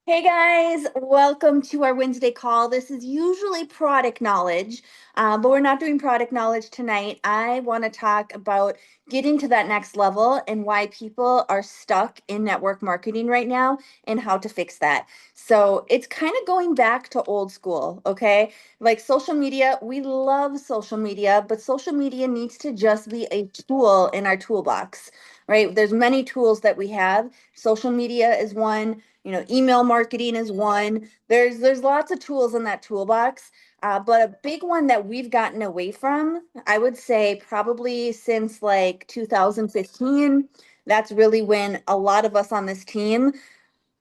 Hey guys, welcome to our Wednesday call. This is usually product knowledge, but we're not doing product knowledge tonight. I want to talk about getting to that next level and why people are stuck in network marketing right now and how to fix that. So it's kind of going back to old school, okay? Like social media, we love social media, but social media needs to just be a tool in our toolbox, right? There's many tools that we have. Social media is one, email marketing is one. There's lots of tools in that toolbox, but a big one that we've gotten away from, I would say probably since like 2015. That's really when a lot of us on this team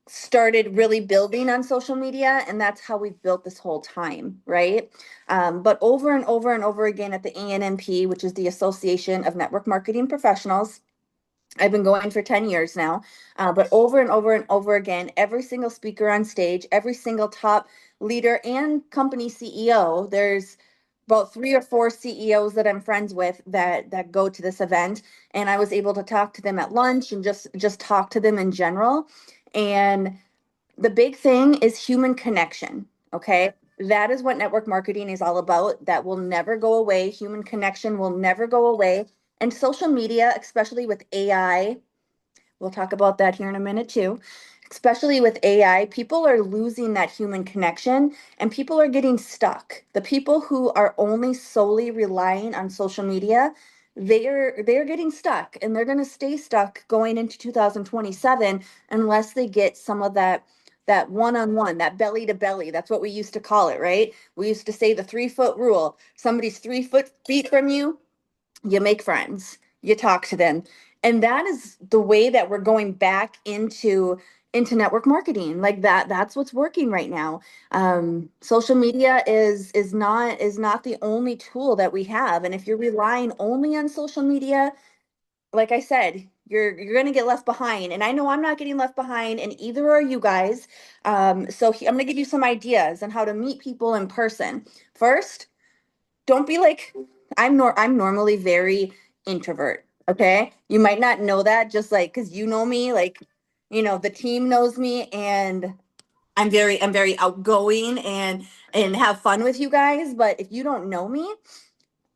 started really building on social media, and that's how we've built this whole time, right? But over and over and over again at the ANMP, which is the Association of Network Marketing Professionals, I've been going for 10 years now, but over and over and over again, every single speaker on stage, every single top leader and company CEO, there's about three or four CEOs that I'm friends with that go to this event, and I was able to talk to them at lunch and just talk to them in general. And the big thing is human connection, okay? That is what network marketing is all about. That will never go away. Human connection will never go away. And social media, especially with AI, we'll talk about that here in a minute too. Especially with AI, people are losing that human connection and people are getting stuck. The people who are only solely relying on social media, they're getting stuck, and they're going to stay stuck going into 2027 unless they get some of that one-on-one, that belly to belly. That's what we used to call it, right? We used to say the 3-foot rule. Somebody's 3 feet from you, you make friends, you talk to them. And that is the way that we're going back into network marketing. Like that's what's working right now. Social media is not the only tool that we have, and if you're relying only on social media, like I said, you're going to get left behind. And I know I'm not getting left behind, and either are you guys. I'm going to give you some ideas on how to meet people in person. First, don't be like, I'm normally very introvert, okay? You might not know that, just like because you know me, like, the team knows me, and I'm very outgoing and have fun with you guys. But if you don't know me,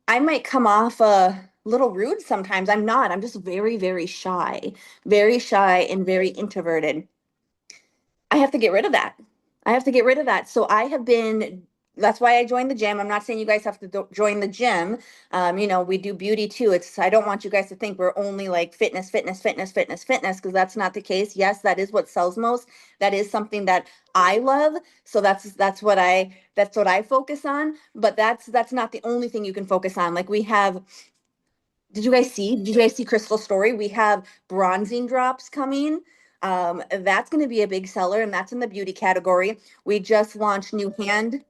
I might come off a little rude sometimes. I'm not. I'm just very, very shy and very introverted. I have to get rid of that. I have to get rid of that. So that's why I joined the gym. I'm not saying you guys have to join the gym. We do beauty too. I don't want you guys to think we're only like fitness, fitness, fitness, fitness, fitness, because that's not the case. Yes, that is what sells most. That is something that I love. So that's what I focus on. But that's not the only thing you can focus on. Like we have, did you guys see Crystal Story? We have bronzing drops coming. That's going to be a big seller, and that's in the beauty category. We just launched new hand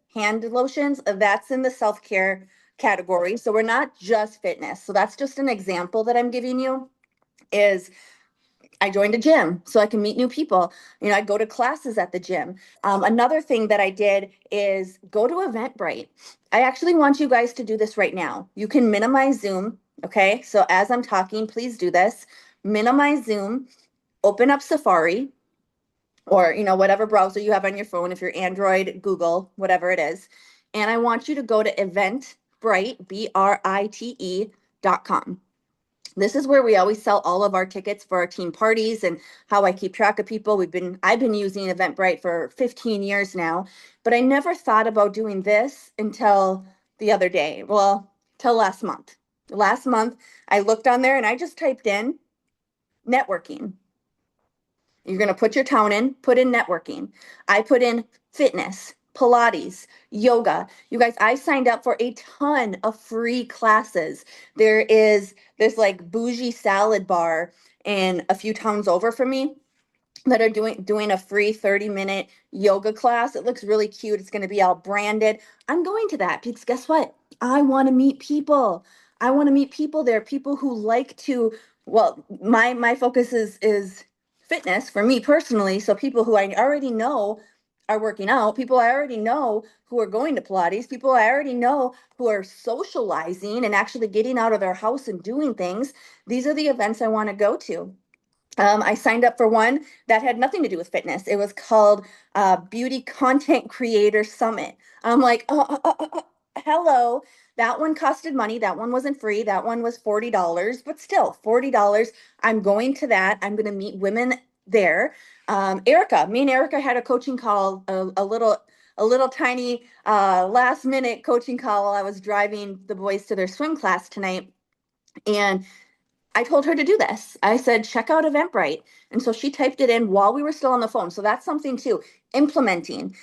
lotions. That's in the self-care category. So we're not just fitness. So that's just an example that I'm giving you. Is I joined a gym so I can meet new people. I go to classes at the gym. Another thing that I did is go to Eventbrite. I actually want you guys to do this right now. You can minimize Zoom. Okay. So as I'm talking, please do this. Minimize Zoom, open up Safari or, whatever browser you have on your phone. If you're Android, Google, whatever it is. And I want you to go to Eventbrite, BRITE.com. This is where we always sell all of our tickets for our team parties and how I keep track of people. I've been using Eventbrite for 15 years now, but I never thought about doing this until the other day. Well, till last month. Last month, I looked on there and I just typed in networking. You're going to put your town in, put in networking. I put in fitness, Pilates, yoga. You guys, I signed up for a ton of free classes. There's like bougie salad bar in a few towns over from me that are doing a free 30-minute yoga class. It looks really cute. It's going to be all branded. I'm going to that because guess what? I want to meet people. I want to meet people there, people who like to, well, my focus is fitness for me personally. So people who I already know are working out, people I already know who are going to Pilates, people I already know who are socializing and actually getting out of their house and doing things. These are the events I want to go to. I signed up for one that had nothing to do with fitness. It was called Beauty Content Creator Summit. I'm like, hello. That one costed money. That one wasn't free. That one was $40, but still $40. I'm going to that. I'm going to meet women there. Erica, me and Erica had a coaching call, a little tiny last minute coaching call while I was driving the boys to their swim class tonight. And I told her to do this. I said, check out Eventbrite. And so she typed it in while we were still on the phone. So that's something too. Implementing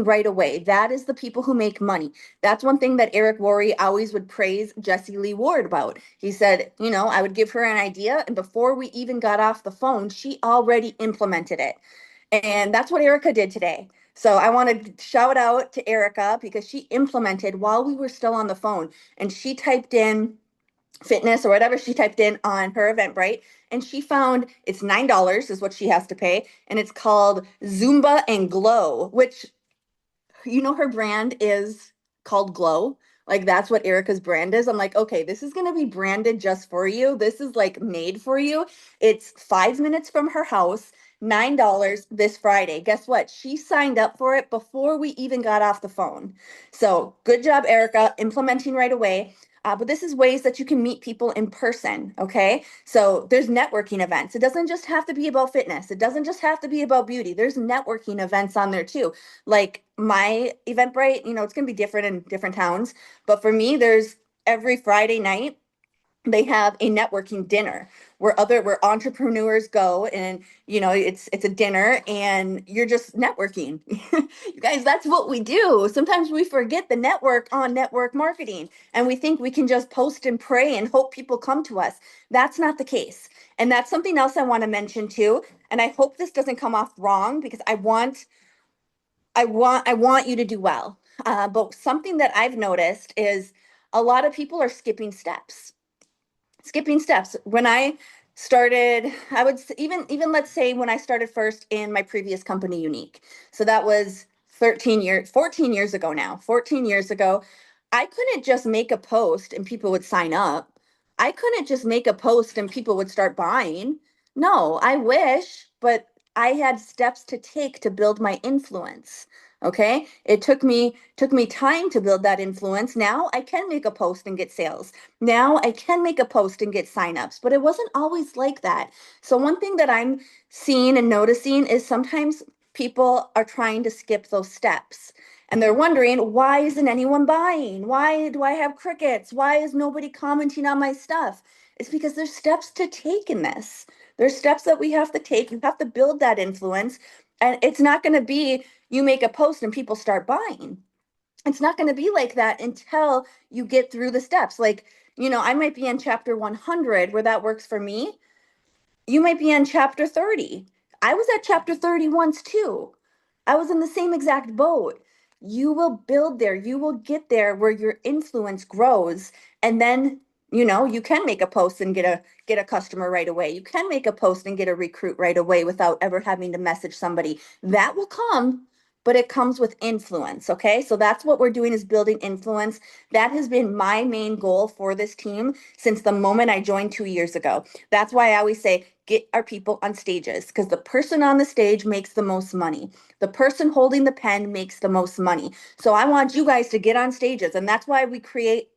right away. That is the people who make money. That's one thing that Eric Worre always would praise Jessie Lee Ward about. He said, I would give her an idea, and before we even got off the phone, she already implemented it. And that's what Erica did today. So I want to shout out to Erica because she implemented while we were still on the phone, and she typed in fitness or whatever she typed in on her Eventbrite, and she found it's $9 is what she has to pay, and it's called Zumba and Glow, which her brand is called Glow. Like that's what Erica's brand is. I'm like, okay, this is gonna be branded just for you. This is like made for you. It's 5 minutes from her house. $9 this Friday. Guess what? She signed up for it before we even got off the phone. So good job, Erica, implementing right away. But this is ways that you can meet people in person. Okay. So there's networking events. It doesn't just have to be about fitness. It doesn't just have to be about beauty. There's networking events on there too. Like my Eventbrite, it's going to be different in different towns. But for me, there's every Friday night, they have a networking dinner where entrepreneurs go, and it's a dinner and you're just networking. You guys, that's what we do. Sometimes we forget the network on network marketing, and we think we can just post and pray and hope people come to us. That's not the case. And that's something else I want to mention too, and I hope this doesn't come off wrong because I want you to do well. But something that I've noticed is a lot of people are skipping steps. When I started, I would even let's say when I started first in my previous company, Unique. So that was 14 years ago now. 14 years ago, I couldn't just make a post and people would sign up. I couldn't just make a post and people would start buying. No, I wish, but I had steps to take to build my influence. Okay? It took me time to build that influence. Now I can make a post and get sales. Now I can make a post and get signups, but it wasn't always like that. So one thing that I'm seeing and noticing is sometimes people are trying to skip those steps and they're wondering, why isn't anyone buying? Why do I have crickets? Why is nobody commenting on my stuff? It's because there's steps to take in this. There's steps that we have to take. You have to build that influence. And it's not going to be you make a post and people start buying. It's not going to be like that until you get through the steps. Like, I might be in chapter 100 where that works for me. You might be in chapter 30. I was at chapter 30 once too. I was in the same exact boat. You will build there. You will get there where your influence grows. And then, you can make a post and get a customer right away. You can make a post and get a recruit right away without ever having to message somebody. That will come, but it comes with influence. Okay. So that's what we're doing, is building influence. That has been my main goal for this team since the moment I joined 2 years ago. That's why I always say, get our people on stages, because the person on the stage makes the most money. The person holding the pen makes the most money. So I want you guys to get on stages. And that's why we create,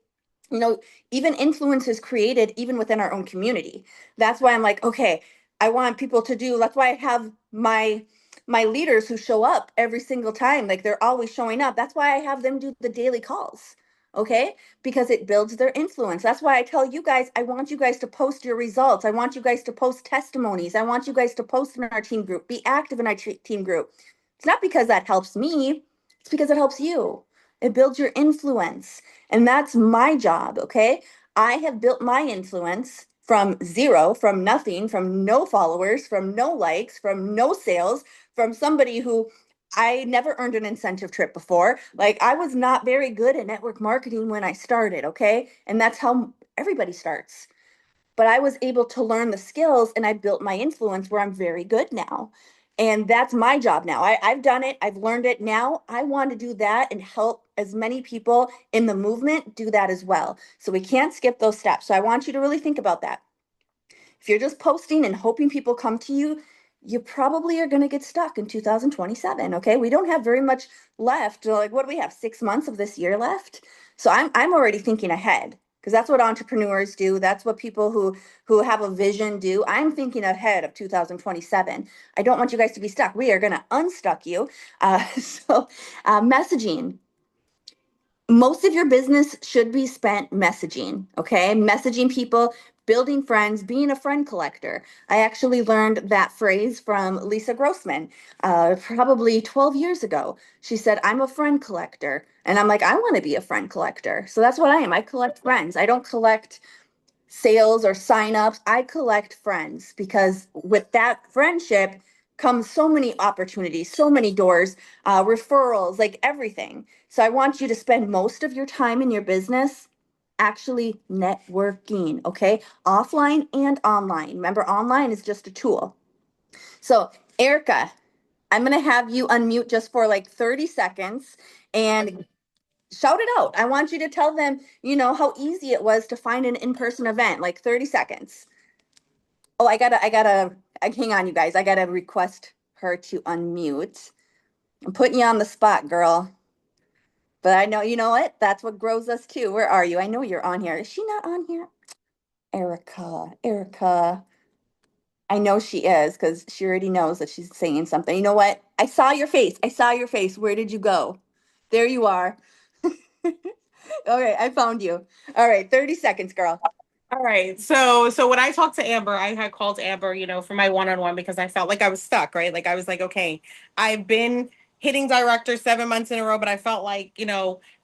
even influence is created even within our own community. That's why I'm like, okay, I want people to do, that's why I have my leaders who show up every single time. Like they're always showing up. That's why I have them do the daily calls. Okay. Because it builds their influence. That's why I tell you guys, I want you guys to post your results. I want you guys to post testimonies. I want you guys to post in our team group, be active in our team group. It's not because that helps me, it's because it helps you. It builds your influence. And that's my job. Okay. I have built my influence from zero, from nothing, from no followers, from no likes, from no sales, from somebody who I never earned an incentive trip before. Like I was not very good at network marketing when I started, okay? And that's how everybody starts. But I was able to learn the skills and I built my influence where I'm very good now. And that's my job now. I've done it, I've learned it. Now I want to do that and help as many people in the movement do that as well. So we can't skip those steps. So I want you to really think about that. If you're just posting and hoping people come to you, you probably are going to get stuck in 2027. Okay. We don't have very much left. Like, what do we have? 6 months of this year left. So I'm already thinking ahead because that's what entrepreneurs do. That's what people who have a vision do. I'm thinking ahead of 2027. I don't want you guys to be stuck. We are going to unstuck you. Messaging. Most of your business should be spent messaging, okay? Messaging people, building friends, being a friend collector. I actually learned that phrase from Lisa Grossman probably 12 years ago. She said, I'm a friend collector. And I'm like, I want to be a friend collector. So that's what I am. I collect friends. I don't collect sales or signups. I collect friends because with that friendship comes so many opportunities, so many doors, referrals, like everything. So I want you to spend most of your time in your business actually networking, okay? Offline and online. Remember, online is just a tool. So, Erica, I'm going to have you unmute just for like 30 seconds and shout it out. I want you to tell them, how easy it was to find an in-person event, like 30 seconds. Oh, hang on, you guys. I gotta request her to unmute. I'm putting you on the spot, girl. But I know, you know what? That's what grows us too. Where are you? I know you're on here. Is she not on here? Erica. I know she is because she already knows that she's saying something. You know what? I saw your face. I saw your face. Where did you go? There you are. Okay, I found you. All right, 30 seconds, girl. All right. So when I talked to Amber, I had called Amber, for my one-on-one because I felt like I was stuck, right? Like I was like, okay, I've been hitting director 7 months in a row, but I felt like,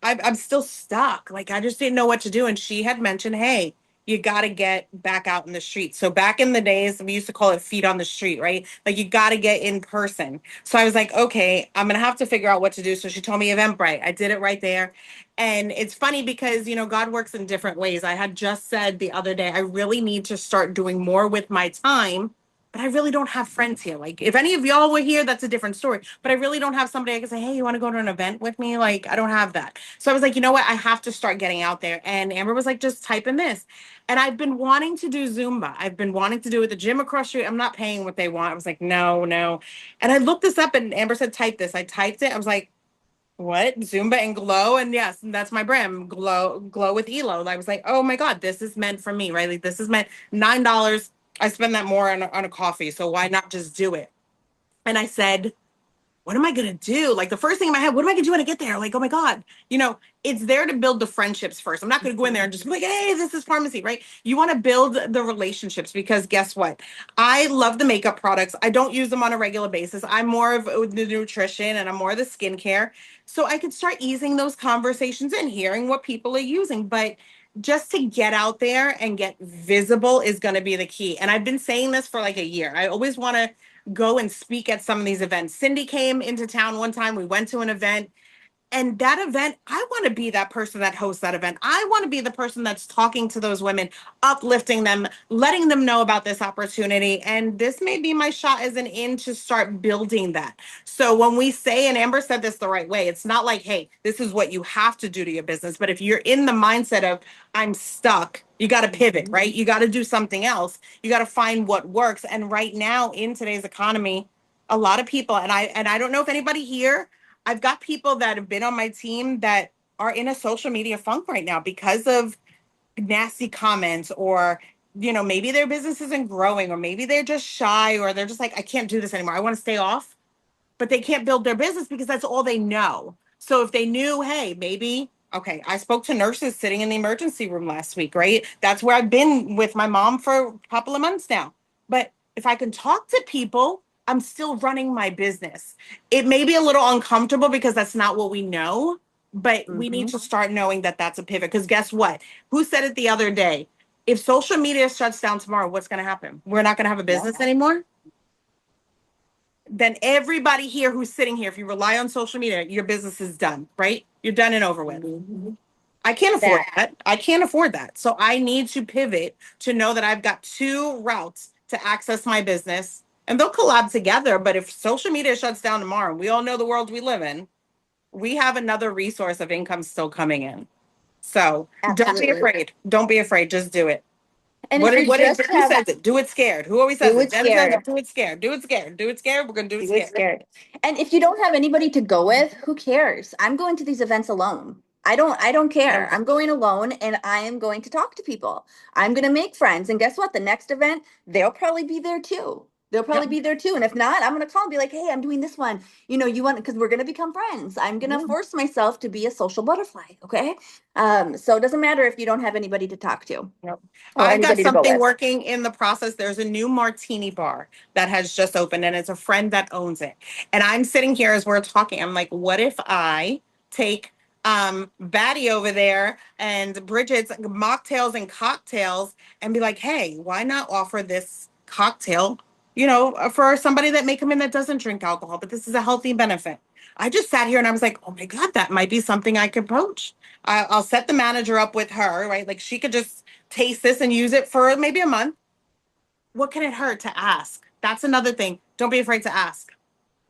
I'm still stuck. Like I just didn't know what to do. And she had mentioned, hey, you got to get back out in the street. So back in the days, we used to call it feet on the street, right? Like you got to get in person. So I was like, okay, I'm gonna have to figure out what to do. So she told me Eventbrite. I did it right there. And it's funny because, God works in different ways. I had just said the other day, I really need to start doing more with my time, but I really don't have friends here. Like, if any of y'all were here, that's a different story. But I really don't have somebody I can say, hey, you want to go to an event with me? Like, I don't have that. So I was like, you know what? I have to start getting out there. And Amber was like, just type in this. And I've been wanting to do Zumba. I've been wanting to do it at the gym across the street. I'm not paying what they want. I was like, no, no. And I looked this up and Amber said, type this. I typed it. I was like, what? Zumba and Glow? And yes, that's my brand, Glow with Elo. I was like, oh my God, this is meant for me, right? Like this is meant $9. I spend that more on a coffee. So why not just do it? And I said, what am I gonna do? Like the first thing in my head, what am I gonna do when I get there? Like, oh my God, it's there to build the friendships first. I'm not gonna go in there and just be like, hey, this is pharmacy, right? You want to build the relationships because guess what? I love the makeup products. I don't use them on a regular basis. I'm more of the nutrition and I'm more of the skincare. So I could start easing those conversations and hearing what people are using. But just to get out there and get visible is going to be the key. And I've been saying this for like a year. I always want to go and speak at some of these events. Cindy came into town one time. We went to an event. And that event, I want to be that person that hosts that event. I want to be the person that's talking to those women, uplifting them, letting them know about this opportunity. And this may be my shot as an in to start building that. So when we say, and Amber said this the right way, it's not like, hey, this is what you have to do to your business. But if you're in the mindset of, I'm stuck, you got to pivot, right? You got to do something else. You got to find what works. And right now in today's economy, a lot of people, and I don't know if anybody here, I've got people that have been on my team that are in a social media funk right now because of nasty comments or maybe their business isn't growing or maybe they're just shy or they're just like I can't do this anymore. I want to stay off, but they can't build their business because that's all they know. So if they knew, hey, maybe okay, I spoke to nurses sitting in the emergency room last week, right? That's where I've been with my mom for a couple of months now. But if I can talk to people, I'm still running my business. It may be a little uncomfortable because that's not what we know, but we need Mhm. to start knowing that that's a pivot. Because guess what? Who said it the other day? If social media shuts down tomorrow, what's going to happen? We're not going to have a Yeah. business anymore. Then everybody here who's sitting here, if you rely on social media, your business is done, right? You're done and over with. Mhm. I can't afford That that. I can't afford that. So I need to pivot to know that I've got two routes to access my business and they'll collab together. But if social media shuts down tomorrow, we all know the world we live in, we have another resource of income still coming in. So don't be absolutely. afraid. Don't be afraid. Just do it. And if you just Who have, says it? Do it scared. Who always says do it? it Jen says scared. it. Do it scared. Do it scared. Do it scared. We're gonna do it Do it scared. scared. And if you don't have anybody to go with, who cares? I'm going to these events alone. I don't care. Yep. I'm going alone and I am going to talk to people. I'm going to make friends. And guess what? The next event, they'll probably be there too. They'll probably Yep. be there too. And if not, I'm going to call and be like, hey, I'm doing this one. You know, you want, because we're going to become friends. I'm going to Yeah. force myself to be a social butterfly. Okay. So it doesn't matter if you don't have anybody to talk to Yep. or I've got anybody to go something with. working in the process. There's a new martini bar that has just opened, and it's a friend that owns it. And I'm sitting here as we're talking. I'm like, what if I take Batty over there and Bridget's mocktails and cocktails and be like, hey, why not offer this cocktail, for somebody that may come in that doesn't drink alcohol, but this is a healthy benefit. I just sat here and I was like, oh my God, that might be something I could approach. I'll set the manager up with her, right? Like she could just taste this and use it for maybe a month. What can it hurt to ask? That's another thing. Don't be afraid to ask.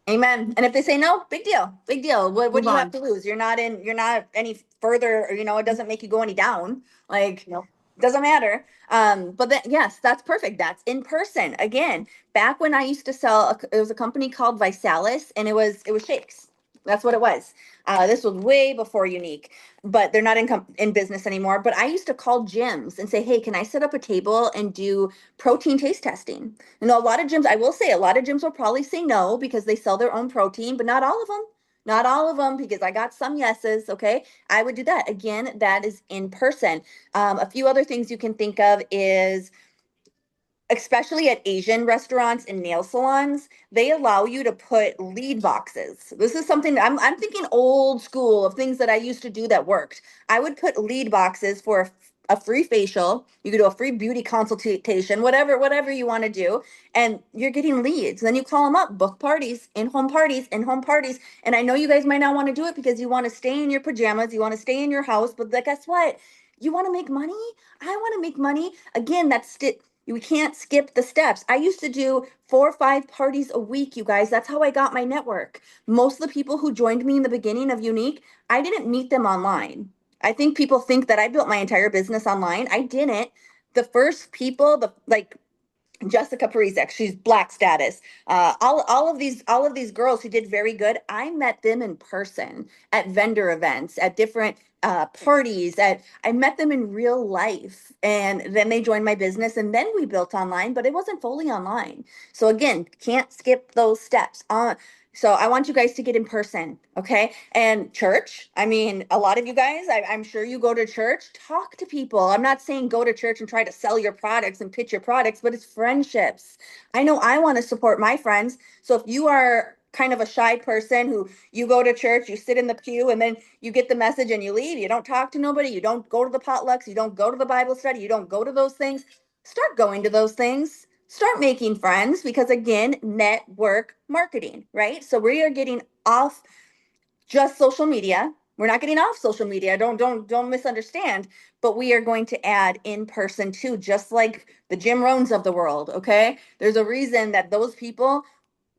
Amen. And if they say no, big deal. Big deal. What Move do you have on. to lose? You're not any further, it doesn't make you go any down. Like, Nope. doesn't matter. But then yes, that's perfect. That's in person. Again, back when I used to sell, it was a company called Visalis, and it was shakes. That's what it was. This was way before Unique, but they're not in business anymore. But I used to call gyms and say, hey, can I set up a table and do protein taste testing? A lot of gyms, I will say, a lot of gyms will probably say no because they sell their own protein, but not all of them. Not all of them, because I got some yeses. Okay. I would do that. Again, that is in person. A few other things you can think of is, especially at Asian restaurants and nail salons, they allow you to put lead boxes. This is something that I'm thinking old school of things that I used to do that worked. I would put lead boxes for a free facial. You could do a free beauty consultation, whatever you want to do, and you're getting leads. Then you call them up, book parties, in-home parties, in-home parties. And I know you guys might not want to do it because you want to stay in your pajamas, you want to stay in your house, but guess what? You want to make money? I want to make money. Again, we can't skip the steps. I used to do 4 or 5 parties a week, you guys. That's how I got my network. Most of the people who joined me in the beginning of Unique, I didn't meet them online. I think people think that I built my entire business online. I didn't. The first people, the like Jessica Parizek, she's Black status. All of these girls who did very good, I met them in person at vendor events, at different parties. I met them in real life, and then they joined my business, and then we built online, but it wasn't fully online. So again, can't skip those steps. So I want you guys to get in person, okay? And church, I mean, a lot of you guys, I'm sure you go to church, talk to people. I'm not saying go to church and try to sell your products and pitch your products, but it's friendships. I know I want to support my friends. So if you are kind of a shy person who you go to church, you sit in the pew, and then you get the message and you leave, you don't talk to nobody, you don't go to the potlucks, you don't go to the Bible study, you don't go to those things, start going to those things. Start making friends, because again, network marketing, right? So we are getting off just social media. We're not getting off social media. Don't misunderstand, but we are going to add in person too, just like the Jim Rohns of the world, okay? There's a reason that those people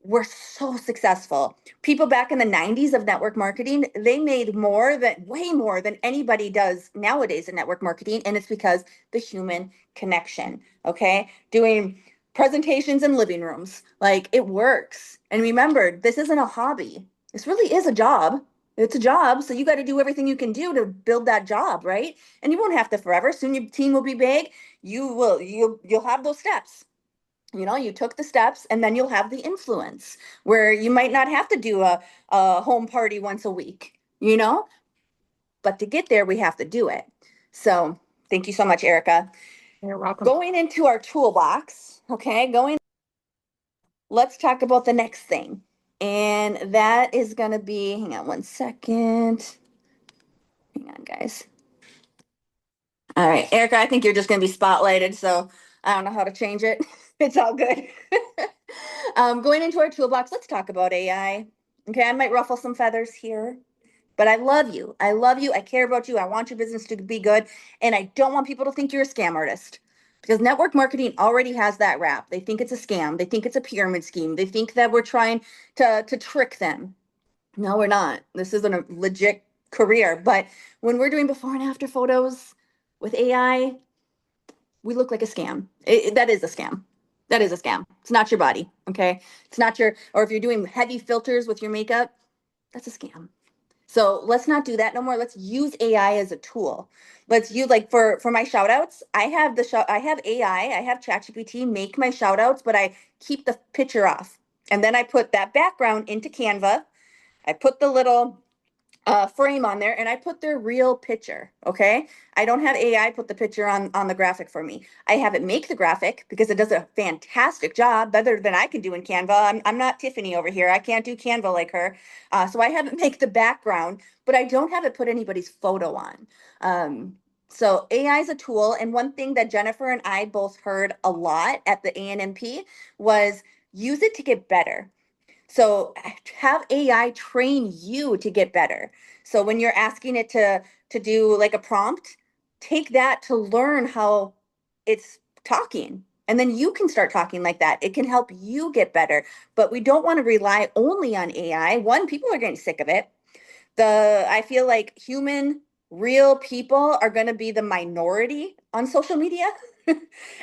were so successful. People back in the 90s of network marketing, they made way more than anybody does nowadays in network marketing, and it's because the human connection, okay? Doing presentations in living rooms, like, it works. And remember, this isn't a hobby. This really is a job. It's a job, so you got to do everything you can do to build that job, right? And you won't have to forever. Soon your team will be big. You'll have those steps. You took the steps, and then you'll have the influence where you might not have to do a home party once a week. But to get there, we have to do it. So thank you so much, Erica. You're welcome. Going into our toolbox, okay, let's talk about the next thing. And that is going to be, hang on one second. Hang on, guys. All right, Erica, I think you're just going to be spotlighted, so I don't know how to change it. It's all good. Going into our toolbox, let's talk about AI. Okay, I might ruffle some feathers here, but I love you. I love you. I care about you. I want your business to be good. And I don't want people to think you're a scam artist, because network marketing already has that rap. They think it's a scam. They think it's a pyramid scheme. They think that we're trying to trick them. No, we're not. This isn't a legit career. But when we're doing before and after photos with AI, we look like a scam. That is a scam. That is a scam. It's not your body, okay? It's not your, or if you're doing heavy filters with your makeup, that's a scam. So let's not do that no more. Let's use AI as a tool. Let's use, like, for my shout outs, I have AI, I have ChatGPT make my shout outs, but I keep the picture off. And then I put that background into Canva. I put the little frame on there and I put their real picture. Okay. I don't have AI put the picture on the graphic for me. I have it make the graphic because it does a fantastic job, better than I can do in Canva. I'm not Tiffany over here. I can't do Canva like her. So I have it make the background, but I don't have it put anybody's photo on. So AI is a tool. And one thing that Jennifer and I both heard a lot at the ANMP was use it to get better. So have AI train you to get better. So when you're asking it to do like a prompt, take that to learn how it's talking. And then you can start talking like that. It can help you get better. But we don't want to rely only on AI. One, people are getting sick of it. I feel like human, real people are going to be the minority on social media.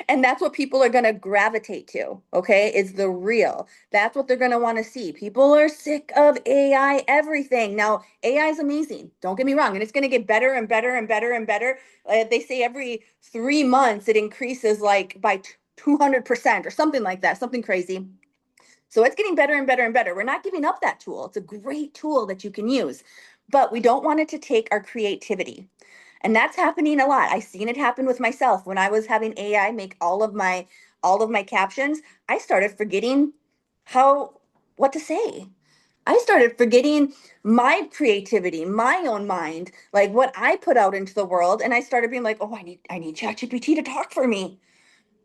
And that's what people are going to gravitate to, okay? Is the real. That's what they're going to want to see. People are sick of AI everything. Now, AI is amazing. Don't get me wrong, and it's going to get better and better and better and better. They say every 3 months it increases like by 200% or something like that, something crazy. So it's getting better and better and better. We're not giving up that tool. It's a great tool that you can use, but we don't want it to take our creativity. And that's happening a lot. I've seen it happen with myself. When I was having AI make all of my captions, I started forgetting how what to say. I started forgetting my creativity, my own mind, like what I put out into the world, and I started being like, "Oh, I need ChatGPT to talk for me."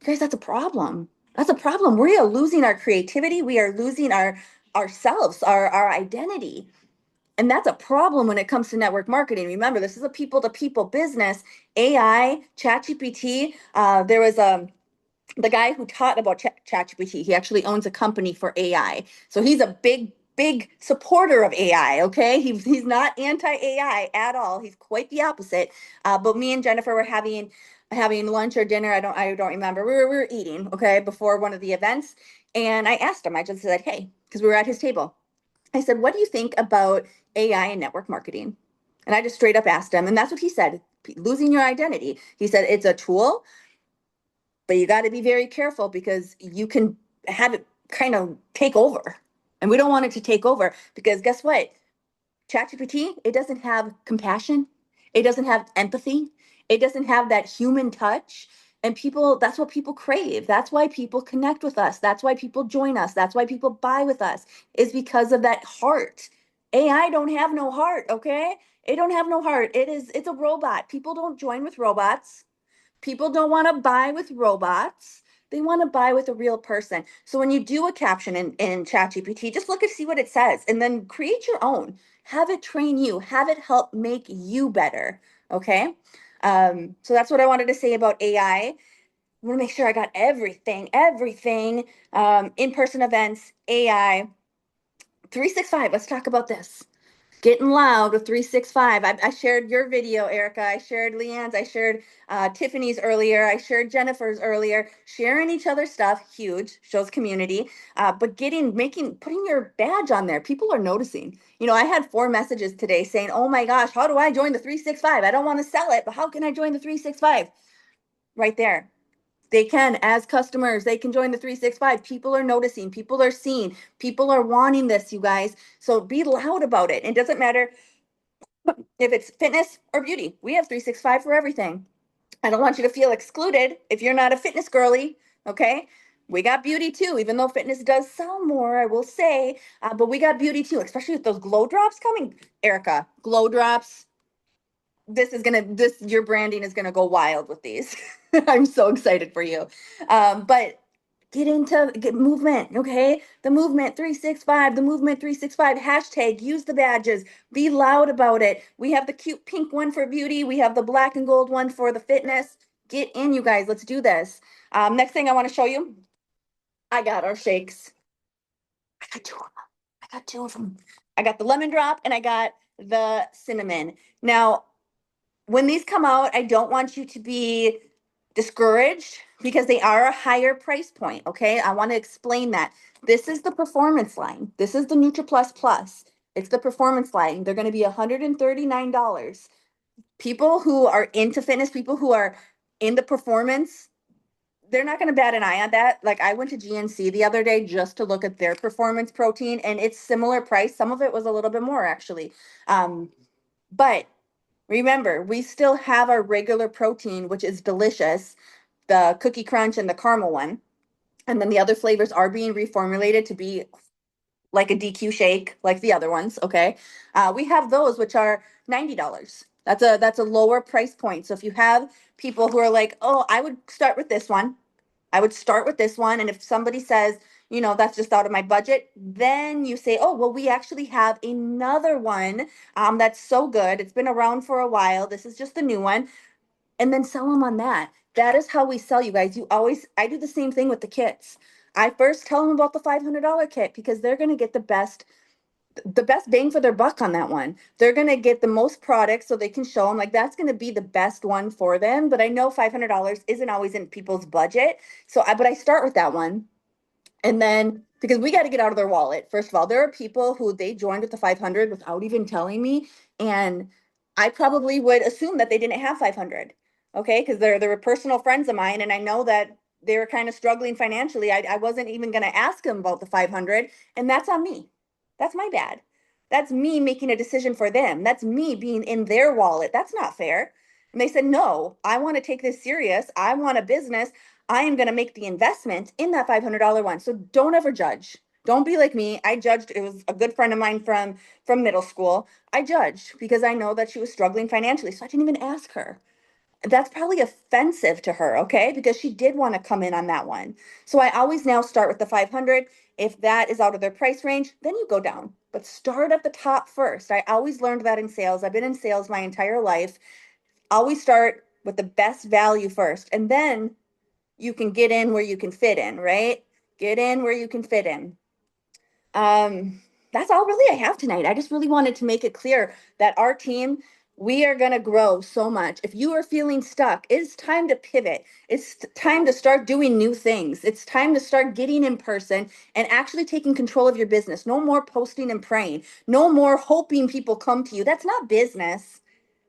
Guys, that's a problem. That's a problem. We are losing our creativity. We are losing ourselves, our identity. And that's a problem when it comes to network marketing. Remember, this is a people to people business. AI, ChatGPT, there was the guy who taught about ChatGPT. He actually owns a company for AI. So he's a big supporter of AI. Okay, he's not anti AI at all. He's quite the opposite. But me and Jennifer were having lunch or dinner. I don't remember. We were eating, okay, before one of the events, and I asked him. I just said, hey, because we were at his table. I said, what do you think about AI and network marketing? And I just straight up asked him, and that's what he said. Losing your identity. He said it's a tool, but you got to be very careful because you can have it kind of take over. And we don't want it to take over because guess what? ChatGPT, it doesn't have compassion. It doesn't have empathy. It doesn't have that human touch. And people, that's what people crave. That's why people connect with us. That's why people join us. That's why people buy with us, is because of that heart. AI don't have no heart, okay? It don't have no heart. It's a robot. People don't join with robots. People don't want to buy with robots. They want to buy with a real person. So when you do a caption in ChatGPT, just look and see what it says and then create your own. Have it train you, have it help make you better. Okay. So that's what I wanted to say about AI. I want to make sure I got everything. In-person events, AI, 365. Let's talk about this. Getting loud with 365. I shared your video, Erica. I shared Leanne's. I shared Tiffany's earlier. I shared Jennifer's earlier. Sharing each other's stuff, huge, shows community. But putting your badge on there, people are noticing. I had 4 messages today saying, oh my gosh, how do I join the 365? I don't want to sell it, but how can I join the 365? Right there. They can, as customers, they can join the 365. People are noticing, people are seeing, people are wanting this, you guys. So be loud about it. It doesn't matter if it's fitness or beauty. We have 365 for everything. I don't want you to feel excluded if you're not a fitness girly, okay? We got beauty too, even though fitness does sell more, I will say. But we got beauty too, especially with those glow drops coming. Erica, glow drops. Your branding is gonna go wild with these. I'm so excited for you. But get movement, okay? The movement 365, the movement 365 hashtag, use the badges, be loud about it. We have the cute pink one for beauty, we have the black and gold one for the fitness. Get in, you guys, let's do this. Next thing I want to show you, I got our shakes. I got 2 of them. I got 2 of them. I got the lemon drop and I got the cinnamon. Now, when these come out, I don't want you to be discouraged because they are a higher price point. Okay. I want to explain that. This is the performance line. This is the NutriPlus Plus. It's the performance line. They're going to be $139. People who are into fitness, people who are in the performance, they're not going to bat an eye on that. Like I went to GNC the other day just to look at their performance protein and it's similar price. Some of it was a little bit more actually. But remember, we still have our regular protein, which is delicious, the cookie crunch and the caramel one. And then the other flavors are being reformulated to be like a DQ shake, like the other ones. Okay. We have those, which are $90. That's a lower price point. So if you have people who are like, oh, I would start with this one. I would start with this one. And if somebody says, that's just out of my budget, then you say, oh, well, we actually have another one that's so good. It's been around for a while. This is just the new one. And then sell them on that. That is how we sell, you guys. I do the same thing with the kits. I first tell them about the $500 kit because they're going to get the best bang for their buck on that one. They're going to get the most products so they can show them like that's going to be the best one for them. But I know $500 isn't always in people's budget. But I start with that one. And then because we got to get out of their wallet. First of all, there are people who they joined with the 500 without even telling me. And I probably would assume that they didn't have 500. Okay. Because they're personal friends of mine. And I know that they were kind of struggling financially. I wasn't even going to ask them about the 500. And that's on me. That's my bad. That's me making a decision for them. That's me being in their wallet. That's not fair. And they said, no, I want to take this serious. I want a business. I am going to make the investment in that $500 one. So don't ever judge. Don't be like me. I judged. It was a good friend of mine from middle school. I judged because I know that she was struggling financially. So I didn't even ask her. That's probably offensive to her, okay? Because she did want to come in on that one. So I always now start with the 500. If that is out of their price range, then you go down. But start at the top first. I always learned that in sales. I've been in sales my entire life. Always start with the best value first. And then you can get in where you can fit in, right? Get in where you can fit in. That's all really I have tonight. I just really wanted to make it clear that our team, we are going to grow so much. If you are feeling stuck, it's time to pivot. It's time to start doing new things. It's time to start getting in person and actually taking control of your business. No more posting and praying. No more hoping people come to you. That's not business.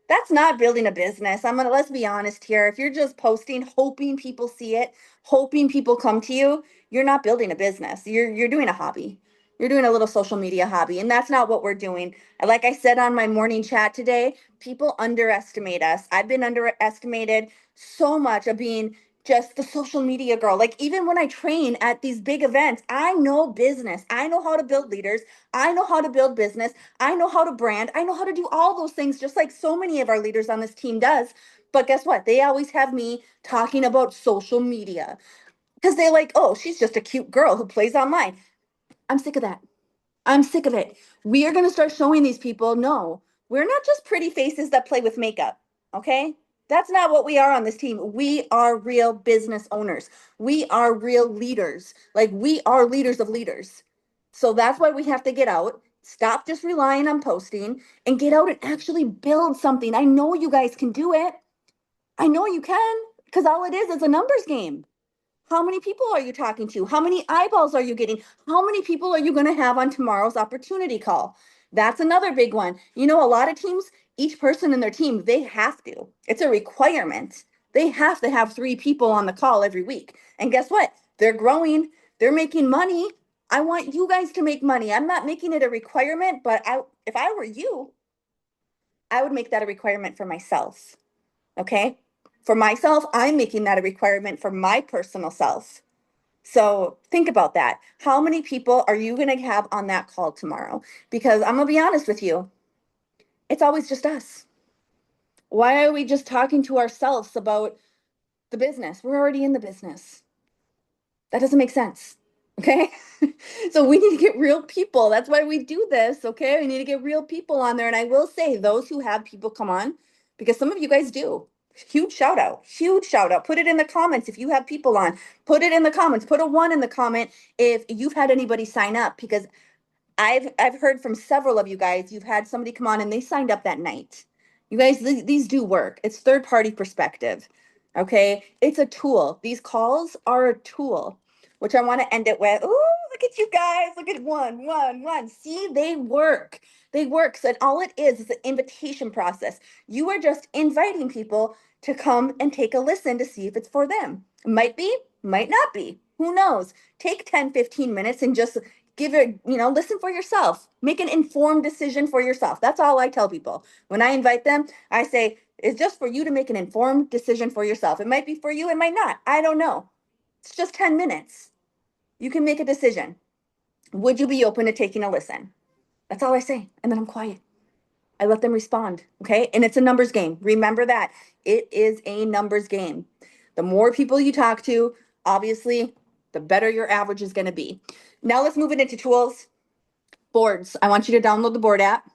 That's not building a business. Let's be honest here. If you're just posting, hoping people see it, hoping people come to you, you're not building a business. You're doing a hobby. You're doing a little social media hobby, and that's not what we're doing. Like I said on my morning chat today, people underestimate us. I've been underestimated so much of being just the social media girl. Like even when I train at these big events, I know business. I know how to build leaders. I know how to build business. I know how to brand. I know how to do all those things, just like so many of our leaders on this team does. But guess what? They always have me talking about social media because they like, oh, she's just a cute girl who plays online. I'm sick of that. I'm sick of it. We are going to start showing these people, no, we're not just pretty faces that play with makeup. Okay. That's not what we are on this team. We are real business owners. We are real leaders. Like we are leaders of leaders. So that's why we have to get out, stop just relying on posting and get out and actually build something. I know you guys can do it. I know you can because all it is a numbers game. How many people are you talking to? How many eyeballs are you getting? How many people are you going to have on tomorrow's opportunity call? That's another big one. A lot of teams, each person in their team, they have to. It's a requirement. They have to have 3 people on the call every week. And guess what? They're growing, they're making money. I want you guys to make money. I'm not making it a requirement, but if I were you, I would make that a requirement for myself. Okay? For myself, I'm making that a requirement for my personal self. So think about that. How many people are you going to have on that call tomorrow? Because I'm going to be honest with you, it's always just us. Why are we just talking to ourselves about the business? We're already in the business. That doesn't make sense. Okay. So we need to get real people. That's why we do this. Okay. We need to get real people on there. And I will say, those who have people come on, because some of you guys do. Huge shout out. Huge shout out. Put it in the comments if you have people on. Put it in the comments. Put a 1 in the comment if you've had anybody sign up, because I've heard from several of you guys. You've had somebody come on and they signed up that night. You guys, these do work. It's third party perspective. Okay. It's a tool. These calls are a tool, which I want to end it with. Ooh, look at you guys. Look at one. See, they work. They work. So, and all it is an invitation process. You are just inviting people to come and take a listen to see if it's for them. Might be, might not be. Who knows? Take 10, 15 minutes and just give it, listen for yourself. Make an informed decision for yourself. That's all I tell people. When I invite them, I say, it's just for you to make an informed decision for yourself. It might be for you, it might not. I don't know. It's just 10 minutes. You can make a decision. Would you be open to taking a listen? That's all I say. And then I'm quiet. I let them respond. Okay. And it's a numbers game. Remember that. It is a numbers game. The more people you talk to, obviously, the better your average is going to be. Now let's move it into tools. Boards. I want you to download the board app.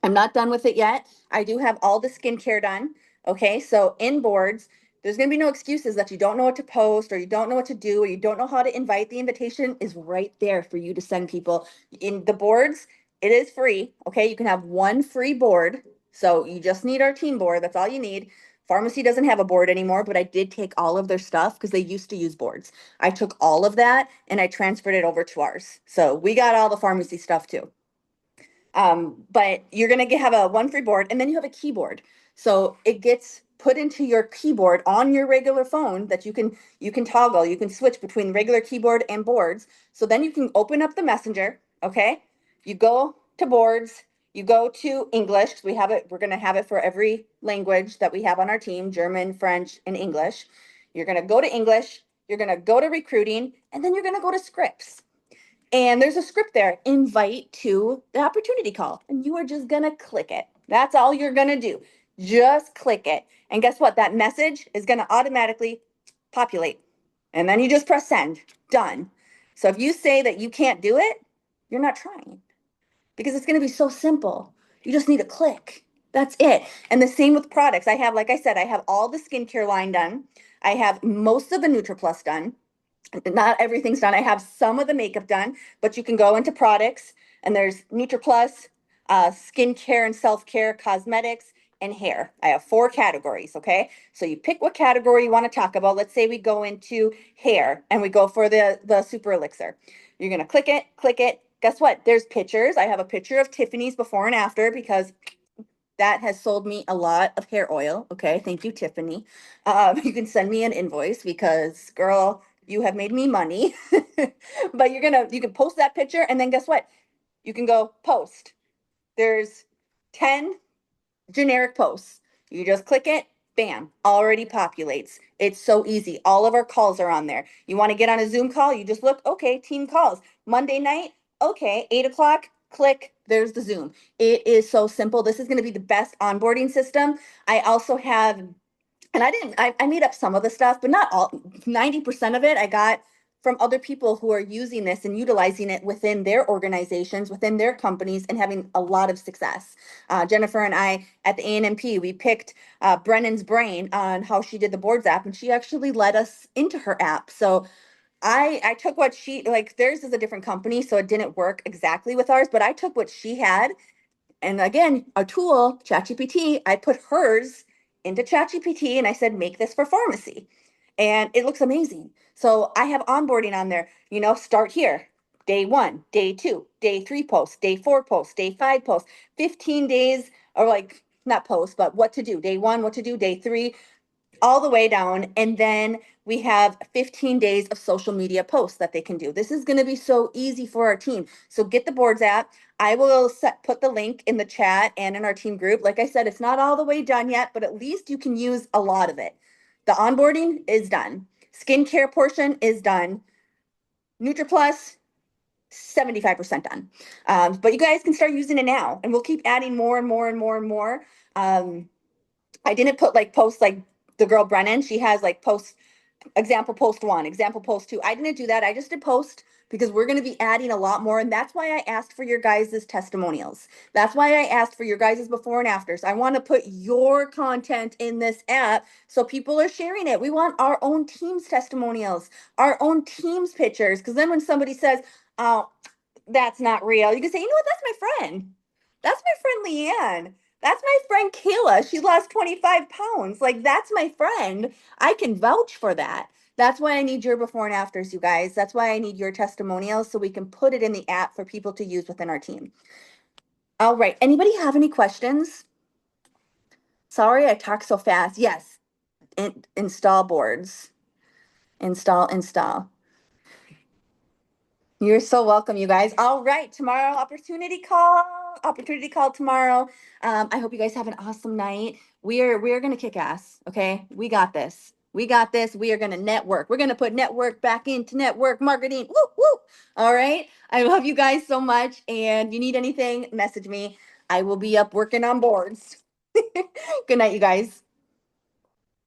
I'm not done with it yet. I do have all the skincare done. Okay, so in boards, there's going to be no excuses that you don't know what to post or you don't know what to do or you don't know how to invite. The invitation is right there for you to send people. In the boards, it is free. Okay, you can have one free board. So you just need our team board. That's all you need. Pharmacy doesn't have a board anymore, but I did take all of their stuff because they used to use boards. I took all of that and I transferred it over to ours. So we got all the pharmacy stuff too. But you're gonna have a one free board and then you have a keyboard. So it gets put into your keyboard on your regular phone that you can toggle, you can switch between regular keyboard and boards. So then you can open up the messenger, okay? You go to boards, you go to English, 'cause we're gonna have it for every language that we have on our team, German, French, and English. You're gonna go to English, you're gonna go to recruiting, and then you're gonna go to scripts. And there's a script there, invite to the opportunity call. And you are just going to click it. That's all you're going to do. Just click it. And guess what? That message is going to automatically populate. And then you just press send. Done. So if you say that you can't do it, you're not trying because it's going to be so simple. You just need a click. That's it. And the same with products. I have, like I said, I have all the skincare line done. I have most of the NutriPlus done. Not everything's done. I have some of the makeup done, but you can go into products and there's NutriPlus, skincare and self-care, cosmetics, and hair. I have 4 categories. Okay. So you pick what category you want to talk about. Let's say we go into hair and we go for the super elixir. You're going to click it, click it. Guess what? There's pictures. I have a picture of Tiffany's before and after because that has sold me a lot of hair oil. Okay, thank you, Tiffany. You can send me an invoice because, girl, you have made me money. But you can post that picture, and then guess what? You can go post. There's 10 generic posts. You just click it, bam, already populates. It's so easy. All of our calls are on there. You want to get on a Zoom call? You just look, okay, team calls. Monday night, okay, 8 o'clock, click, there's the Zoom. It is so simple. This is going to be the best onboarding system. I also have, and I made up some of the stuff, but not all. 90% of it I got from other people who are using this and utilizing it within their organizations, within their companies, and having a lot of success. Jennifer and I at the ANMP, we picked Brennan's brain on how she did the boards app, and she actually led us into her app. So I took what she, like, theirs is a different company, so it didn't work exactly with ours, but I took what she had, and again, a tool, ChatGPT, I put hers into ChatGPT and I said, make this for pharmacy. And it looks amazing. So I have onboarding on there, start here. Day 1, day 2, day 3 post, day 4 post, day 5 post, 15 days, or like not post, but what to do. Day 1, what to do, day 3, all the way down. And then we have 15 days of social media posts that they can do. This is going to be so easy for our team. So get the boards app. I will put the link in the chat and in our team group. Like I said, it's not all the way done yet, but at least you can use a lot of it. The onboarding is done. Skincare portion is done. NutriPlus, 75% done. But you guys can start using it now, and we'll keep adding more and more and more and more. I didn't put like posts like the girl Brennan. She has like posts, example post 1, example post 2. I didn't do that. I just did post because we're going to be adding a lot more. And that's why I asked for your guys' testimonials. That's why I asked for your guys' before and afters. I want to put your content in this app so people are sharing it. We want our own team's testimonials, our own team's pictures. Because then when somebody says, oh, that's not real, you can say, you know what, that's my friend. That's my friend Leanne. That's my friend Kayla. She lost 25 pounds. Like, that's my friend. I can vouch for that. That's why I need your before and afters, you guys. That's why I need your testimonials so we can put it in the app for people to use within our team. All right. Anybody have any questions? Sorry, I talk so fast. Yes. Install boards. Install. You're so welcome, you guys. All right, tomorrow, opportunity call tomorrow. I hope you guys have an awesome night. We're gonna kick ass. Okay, we got this. We got this. We are gonna network. We're gonna put network back into network marketing. Woo woo. All right. I love you guys so much. And you need anything, message me. I will be up working on boards. Good night, you guys.